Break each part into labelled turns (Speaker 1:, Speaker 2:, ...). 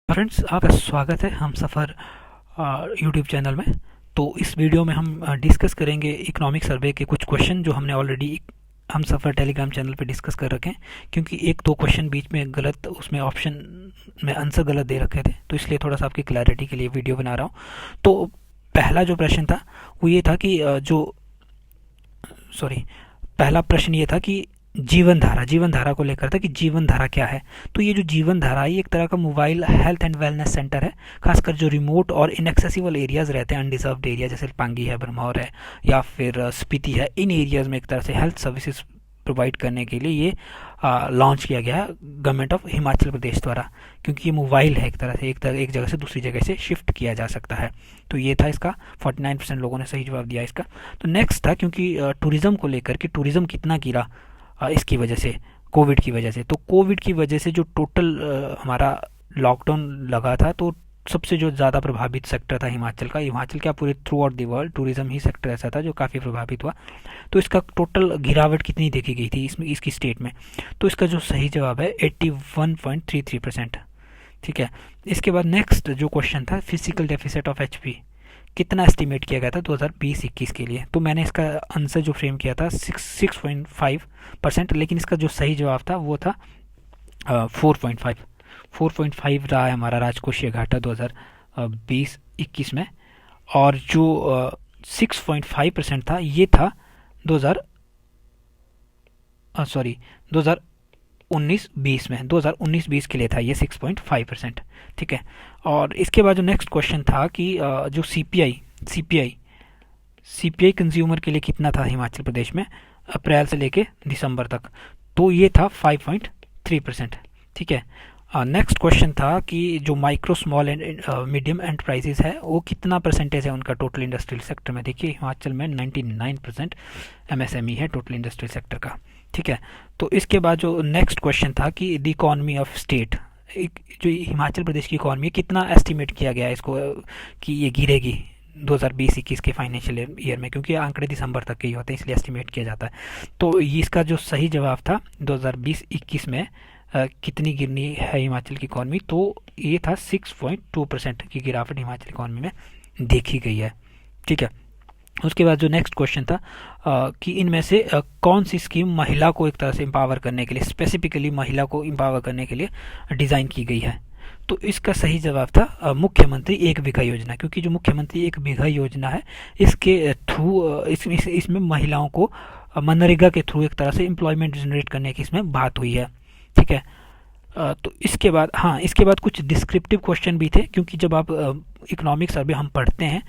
Speaker 1: Friends, आपका स्वागत है हम सफ़र यूट्यूब चैनल में। तो इस वीडियो में हम डिस्कस करेंगे इकोनॉमिक सर्वे के कुछ क्वेश्चन जो हमने ऑलरेडी हम सफ़र टेलीग्राम चैनल पे डिस्कस कर रखे हैं, क्योंकि एक दो क्वेश्चन बीच में गलत, उसमें ऑप्शन में आंसर गलत दे रखे थे, तो इसलिए थोड़ा सा आपकी क्लैरिटी के लिए वीडियो बना रहा हूँ। तो पहला जो प्रश्न था वो ये था कि सॉरी पहला प्रश्न ये था कि जीवन धारा को लेकर था कि जीवन धारा क्या है। तो ये जो जीवन धारा है, ये एक तरह का mobile health and wellness centre है, खासकर जो रिमोट और इनएक्सेसिबल एरियाज रहते हैं, अनडिजर्व्ड एरिया जैसे पांगी है, भरमौर है या फिर स्पीति है, इन एरियाज में एक तरह से हेल्थ सर्विसेज प्रोवाइड करने के लिए ये लॉन्च किया गया है गवर्नमेंट ऑफ हिमाचल प्रदेश द्वारा, क्योंकि ये मोबाइल है, एक तरह से एक जगह से दूसरी जगह से शिफ्ट किया जा सकता है। तो ये था इसका, 49% लोगों ने सही जवाब दिया इसका। तो नेक्स्ट था, क्योंकि टूरिज्म को लेकर कि टूरिज्म कितना गिरा इसकी वजह से, कोविड की वजह से। तो कोविड की वजह से जो टोटल हमारा लॉकडाउन लगा था, तो सबसे जो ज़्यादा प्रभावित सेक्टर था हिमाचल का, हिमाचल क्या पूरे through out the world tourism he sector ऐसा था जो काफ़ी प्रभावित हुआ। तो इसका टोटल गिरावट कितनी देखी गई थी इसमें, इसकी स्टेट में? तो इसका जो सही जवाब है 81.33%। ठीक है। इसके बाद नेक्स्ट जो क्वेश्चन था, फिजिकल डेफिसिट ऑफ एचपी कितना एस्टिमेट किया गया था 2020-21 के लिए? तो मैंने इसका आंसर जो फ्रेम किया था 6.5%, लेकिन इसका जो सही जवाब था वो था 4.5 रहा है हमारा राजकोषीय घाटा 2020-21 में। और जो 6.5% था ये था 2019-20 में, 2019-20 के लिए था ये 6.5%। ठीक है। और इसके बाद जो नेक्स्ट क्वेश्चन था कि जो सीपीआई कंज्यूमर के लिए कितना था हिमाचल प्रदेश में अप्रैल से लेके दिसंबर तक? तो ये था 5.3%। ठीक है। नेक्स्ट क्वेश्चन था कि जो micro small and medium enterprises है वो कितना परसेंटेज है उनका टोटल इंडस्ट्रियल सेक्टर में? देखिए हिमाचल में 99% एमएसएमई है टोटल इंडस्ट्रियल सेक्टर का। ठीक है। तो इसके बाद जो नेक्स्ट क्वेश्चन था कि द इकॉनमी ऑफ स्टेट, जो हिमाचल प्रदेश की इकॉनमी है, कितना एस्टिमेट किया गया है इसको कि ये गिरेगी 2020-21 के फाइनेंशियल ईयर में, क्योंकि आंकड़े दिसंबर तक के ही होते हैं इसलिए एस्टिमेट किया जाता है। तो इसका जो सही जवाब था 2020-21 में कितनी गिरनी है हिमाचल की इकॉनमी, तो ये था 6.2% की गिरावट हिमाचल इकॉनमी में देखी गई है। ठीक है। उसके बाद जो नेक्स्ट क्वेश्चन था कि इनमें से कौन सी स्कीम महिला को एक तरह से एम्पावर करने के लिए, स्पेसिफिकली महिला को एम्पावर करने के लिए डिज़ाइन की गई है? तो इसका सही जवाब था मुख्यमंत्री एक बीघा योजना, क्योंकि जो मुख्यमंत्री एक बीघा योजना है इसके थ्रू इसमें महिलाओं को मनरेगा के थ्रू एक तरह से एम्प्लॉयमेंट जनरेट करने की इसमें बात हुई है। ठीक है। तो इसके बाद, हाँ, इसके बाद कुछ डिस्क्रिप्टिव क्वेश्चन भी थे, क्योंकि जब आप इकोनॉमिक सर्वे हम पढ़ते हैं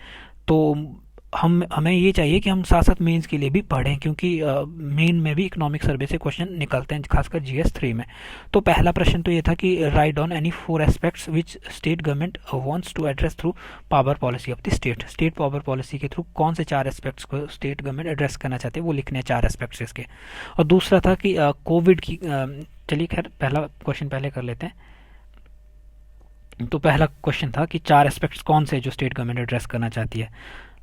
Speaker 1: तो हमें ये चाहिए कि हम साथ साथ मेंस के लिए भी पढ़ें, क्योंकि मेन में भी इकोनॉमिक सर्वे से क्वेश्चन निकलते हैं, खासकर जीएस 3 में। तो पहला प्रश्न तो ये था कि write down any 4 aspects which state government wants to address through power policy of the state power policy के थ्रू कौन से 4 एस्पेक्ट्स को स्टेट गवर्नमेंट एड्रेस करना चाहते हैं, वो लिखने 4 एस्पेक्ट्स इसके। और दूसरा था कि कोविड की, चलिए खैर पहला क्वेश्चन पहले कर लेते हैं। तो पहला क्वेश्चन था कि 4 एस्पेक्ट्स कौन से जो स्टेट गवर्नमेंट एड्रेस करना चाहती है,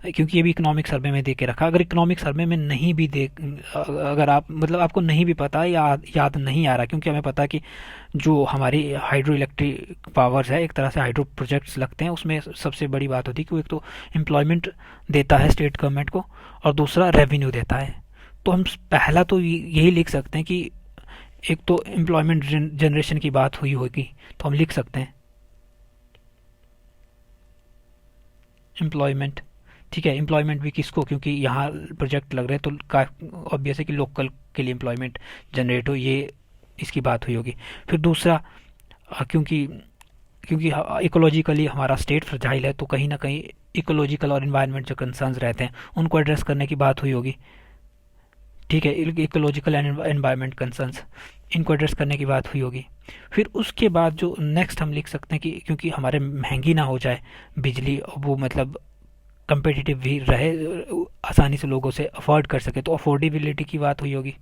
Speaker 1: क्योंकि ये भी इकोनॉमिक सर्वे में दे के रखा। अगर इकोनॉमिक सर्वे में नहीं भी दे, अगर आप मतलब आपको नहीं भी पता या याद नहीं आ रहा, क्योंकि हमें पता है कि जो हमारी हाइड्रो इलेक्ट्रिक पावर्स है, एक तरह से हाइड्रो प्रोजेक्ट्स लगते हैं, उसमें सबसे बड़ी बात होती है कि वो एक तो एम्प्लॉयमेंट देता है स्टेट गवर्नमेंट को, और दूसरा रेवेन्यू देता है। तो हम पहला तो यही लिख सकते हैं कि एक तो एम्प्लॉयमेंट जनरेशन की बात हुई होगी, तो हम लिख सकते हैं एम्प्लॉयमेंट। ठीक है। एम्प्लॉयमेंट भी किसको, क्योंकि यहाँ प्रोजेक्ट लग रहे हैं तो ऑब्वियस है कि लोकल के लिए एम्प्लॉयमेंट जनरेट हो, ये इसकी बात हुई होगी। फिर दूसरा, क्योंकि क्योंकि इकोलॉजिकली हमारा स्टेट फ्रजाइल है, तो कहीं ना कहीं इकोलॉजिकल और इन्वायरमेंट जो कंसर्न्स रहते हैं उनको एड्रेस करने की बात हुई होगी। ठीक है। इकोलॉजिकल एंड एनवायरमेंट कंसर्न्स, इनको एड्रेस करने की बात हुई होगी। फिर उसके बाद जो नेक्स्ट हम लिख सकते हैं कि क्योंकि हमारे महंगी ना हो जाए बिजली, वो मतलब कंपेटिटिव भी रहे, आसानी से लोगों से अफोर्ड कर सके, तो अफोर्डेबिलिटी की बात हुई होगी।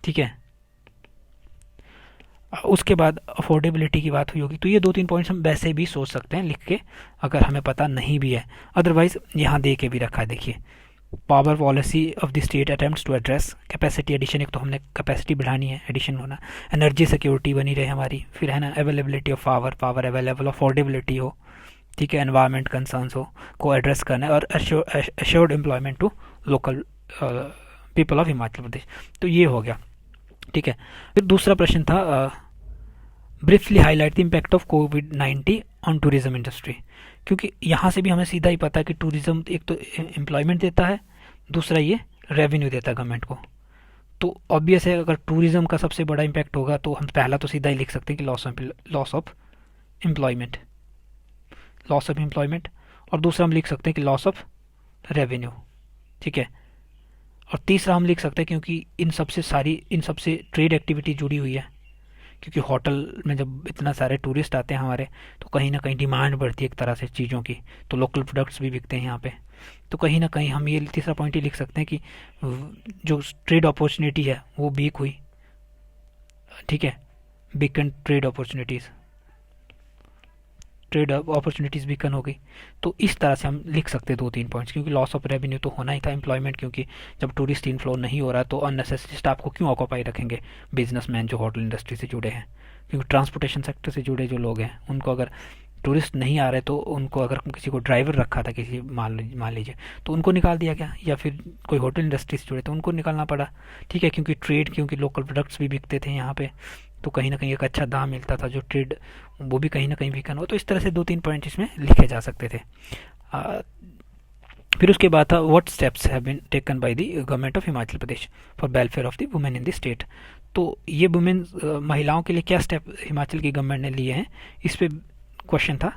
Speaker 1: ठीक है। उसके बाद अफोर्डेबिलिटी की बात हुई होगी। तो ये 2-3 पॉइंट्स हम वैसे भी सोच सकते हैं लिख के, अगर हमें पता नहीं भी है। अदरवाइज यहाँ दे के भी रखा है, देखिए power policy of the state attempts to address capacity addition, एक तो हमने कैपेसिटी बढ़ानी है, एडिशन होना, एनर्जी सिक्योरिटी बनी रहे हमारी, फिर है ना availability of power, power available, affordability हो, ठीक है, एनवायरमेंट कंसर्न्स हो को एड्रेस करना है, और assured employment to local people of Himachal Pradesh. तो ये हो गया, ठीक है। फिर दूसरा प्रश्न था briefly highlight the impact of covid on tourism industry, क्योंकि यहाँ से भी हमें सीधा ही पता है कि टूरिज्म एक तो एम्प्लॉयमेंट देता है, दूसरा ये रेवेन्यू देता है गवर्नमेंट को। तो ऑब्वियस है अगर टूरिज्म का सबसे बड़ा इम्पैक्ट होगा तो हम पहला तो सीधा ही लिख सकते हैं कि loss of employment, loss of employment, और दूसरा हम लिख सकते हैं कि लॉस ऑफ रेवेन्यू, ठीक है। और तीसरा हम लिख सकते हैं क्योंकि इन सबसे ट्रेड एक्टिविटी जुड़ी हुई है, क्योंकि होटल में जब इतना सारे टूरिस्ट आते हैं हमारे, तो कहीं ना कहीं डिमांड बढ़ती है एक तरह से चीज़ों की, तो लोकल प्रोडक्ट्स भी बिकते हैं यहाँ पे। तो कहीं ना कहीं हम ये तीसरा पॉइंट ही लिख सकते हैं कि जो ट्रेड अपॉर्चुनिटी है वो वीक हुई, ठीक है, वीकेंड ट्रेड अपॉर्चुनिटीज़ वीकन हो गई। तो इस तरह से हम लिख सकते हैं 2-3 पॉइंट्स, क्योंकि लॉस ऑफ रेवेन्यू तो होना ही था, एम्प्लॉयमेंट, क्योंकि जब टूरिस्ट इनफ्लो नहीं हो रहा तो अननेसेसरी स्टाफ को क्यों ऑक्यूपाई रखेंगे बिजनेसमैन जो होटल इंडस्ट्री से जुड़े हैं, क्योंकि ट्रांसपोर्टेशन सेक्टर से जुड़े जो लोग हैं उनको अगर टूरिस्ट नहीं आ रहे तो उनको, अगर किसी को ड्राइवर रखा था किसी मान लीजिए, तो उनको निकाल दिया गया, या फिर कोई होटल इंडस्ट्री से जुड़े तो उनको निकालना पड़ा, ठीक है, क्योंकि लोकल प्रोडक्ट्स भी बिकते थे यहाँ पे, तो कहीं ना कहीं एक अच्छा दाम मिलता था, जो ट्रेड वो भी कहीं ना कहीं वीकन हो। तो इस तरह से 2-3 पॉइंट इसमें लिखे जा सकते थे। फिर उसके बाद था what steps have been taken by the government of Himachal Pradesh for welfare of the women in the state. तो ये वुमेन महिलाओं के लिए क्या स्टेप हिमाचल की गवर्नमेंट ने लिए हैं, इस पे क्वेश्चन था।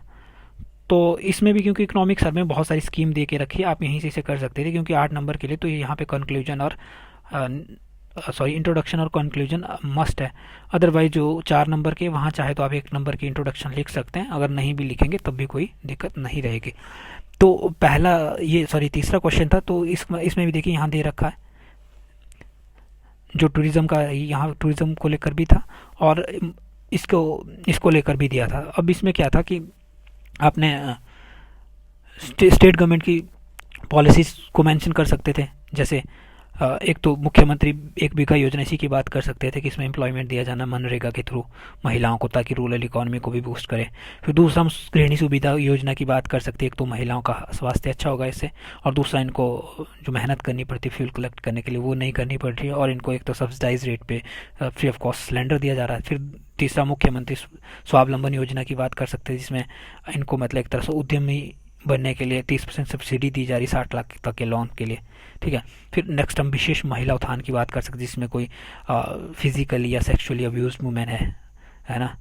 Speaker 1: तो इसमें भी क्योंकि इकोनॉमिक सर में बहुत सारी स्कीम दे के रखी है, आप यहीं से इसे कर सकते थे, क्योंकि 8 नंबर के लिए तो यहाँ पे कंक्लूजन और इंट्रोडक्शन और कंक्लूजन मस्ट है। अदरवाइज जो 4 नंबर के वहाँ चाहे तो आप 1 नंबर की इंट्रोडक्शन लिख सकते हैं, अगर नहीं भी लिखेंगे तब भी कोई दिक्कत नहीं रहेगी। तो तीसरा क्वेश्चन था, तो इसमें भी देखिए यहाँ दे रखा है जो टूरिज्म का, यहाँ टूरिज्म को लेकर भी था और इसको लेकर भी दिया था। अब इसमें क्या था कि आपने स्टेट गवर्नमेंट की पॉलिसीज को मेंशन कर सकते थे, जैसे एक तो मुख्यमंत्री 1 बीघा योजना, इसी की बात कर सकते थे कि इसमें एम्प्लॉयमेंट दिया जाना मनरेगा के थ्रू महिलाओं को, ताकि रूरल इकोनॉमी को भी बूस्ट करे। फिर दूसरा हम गृहिणी सुविधा योजना की बात कर सकते हैं, एक तो महिलाओं का स्वास्थ्य अच्छा होगा इससे, और दूसरा इनको जो मेहनत करनी पड़ती है फ्यूल कलेक्ट करने के लिए वो नहीं करनी पड़ रही है, और इनको एक तो सब्सिडाइज रेट पे फ्री ऑफ कॉस्ट सिलेंडर दिया जा रहा है। फिर तीसरा मुख्यमंत्री स्वावलंबन योजना की बात कर सकते हैं, जिसमें इनको मतलब एक तरह से उद्यमी बनने के लिए 30% सब्सिडी दी जा रही 60 लाख तक के लोन के लिए, ठीक है। फिर नेक्स्ट हम विशेष महिला उत्थान की बात कर सकते हैं, जिसमें कोई फिजिकली या सेक्सुअली अब्यूज वुमेन है ना,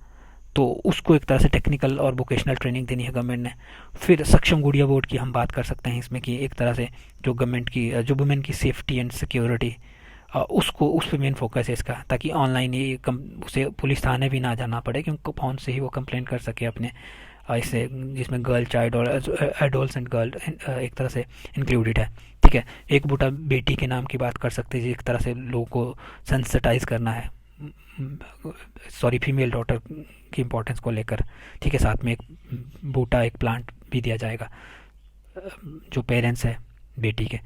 Speaker 1: तो उसको एक तरह से टेक्निकल और वोकेशनल ट्रेनिंग देनी है गवर्नमेंट ने। फिर सक्षम गुड़िया बोर्ड की हम बात कर सकते हैं इसमें, कि एक तरह से जो गवर्नमेंट की जो वुमेन की सेफ्टी एंड सिक्योरिटी, उस पर मेन फोकस है इसका, ताकि ऑनलाइन ये उसे पुलिस थाने भी ना जाना पड़े, क्योंकि फ़ोन से ही वो कंप्लेंट कर सके अपने इससे, जिसमें गर्ल चाइल्ड और एडोल्ट गर्ल एक तरह से इंक्लूडेड है, ठीक है। एक बूटा बेटी के नाम की बात कर सकते हैं, एक तरह से लोगों को सेंसिटाइज करना है, फीमेल डॉटर की इम्पोर्टेंस को लेकर, ठीक है। साथ में एक बूटा, एक प्लांट भी दिया जाएगा जो पेरेंट्स है बेटी के।